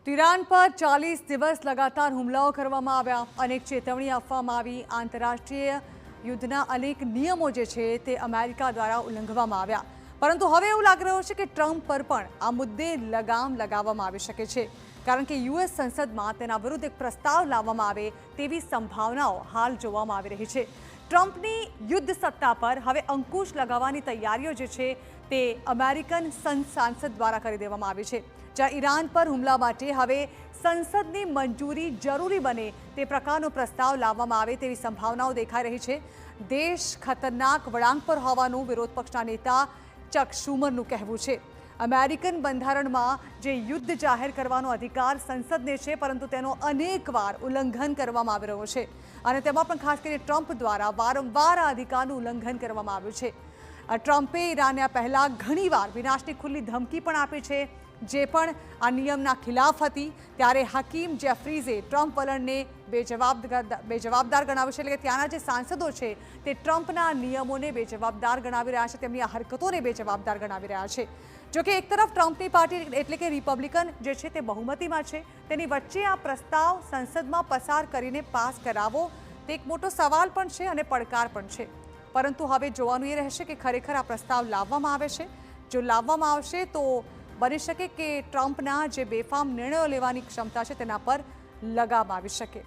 Iran પર 40 દિવસ લગાતાર હુમલાઓ કરવામાં આવ્યા, અનેક ચેતવણી આપવામાં આવી। આંતરરાષ્ટ્રીય યુદ્ધના અનેક નિયમો જે છે તે અમેરિકા દ્વારા ઉલ્લંઘવામાં આવ્યા, પરંતુ હવે એવું લાગી રહ્યું છે કે ટ્રમ્પ પર પણ આ મુદ્દે લગામ લગાવવામાં આવી શકે છે, કારણ કે યુએસ સંસદમાં તેના વિરુદ્ધ એક પ્રસ્તાવ લાવવામાં આવે તેવી સંભાવનાઓ હાલ જોવામાં આવી રહી છે। ટ્રમ્પની યુદ્ધ સત્તા પર હવે અંકુશ લગાવવાની તૈયારીઓ જે છે તે અમેરિકન સાંસદ દ્વારા કરી દેવામાં આવી છે, જ્યાં ઈરાન પર હુમલા માટે હવે સંસદની મંજૂરી જરૂરી બને તે પ્રકારનો પ્રસ્તાવ લાવવામાં આવે તેવી સંભાવનાઓ દેખાઈ રહી છે। દેશ ખતરનાક વળાંક પર હોવાનું વિરોધ પક્ષના નેતા ચક શુમરનું કહેવું છે। અમેરિકન બંધારણમાં જે યુદ્ધ જાહેર કરવાનો અધિકાર સંસદને છે, પરંતુ તેનો અનેકવાર ઉલ્લંઘન કરવામાં આવી રહ્યો છે, અને તેમાં પણ ખાસ કરીને ટ્રમ્પ દ્વારા વારંવાર આ અધિકારનું ઉલ્લંઘન કરવામાં આવ્યું છે। ટ્રમ્પે ઈરાનને પહેલા ઘણીવાર વિનાશની ખુલ્લી ધમકી પણ આપી છે, જે પણ આ નિયમના ખિલાફ હતી। ત્યારે હકીમ જેફરીઝે ટ્રમ્પ વલણને બેજવાબદાર ગણાવ્યું છે, એટલે કે ત્યાંના જે સાંસદો છે તે ટ્રમ્પના નિયમોને બેજવાબદાર ગણાવી રહ્યા છે, તેમની આ હરકતોને બેજવાબદાર ગણાવી રહ્યા છે। જોકે એક તરફ ટ્રમ્પની પાર્ટી એટલે કે રિપબ્લિકન જે છે તે બહુમતીમાં છે, તેની વચ્ચે આ પ્રસ્તાવ સંસદમાં પસાર કરીને પાસ કરાવવો તે એક મોટો સવાલ પણ છે અને પડકાર પણ છે, પરંતુ હવે જોવાનું એ રહેશે કે ખરેખર આ પ્રસ્તાવ લાવવામાં આવે છે। જો લાવવામાં આવશે તો બની શકે કે ટ્રમ્પના જે બેફામ નિર્ણયો લેવાની ક્ષમતા છે તેના પર લગામ આવી શકે।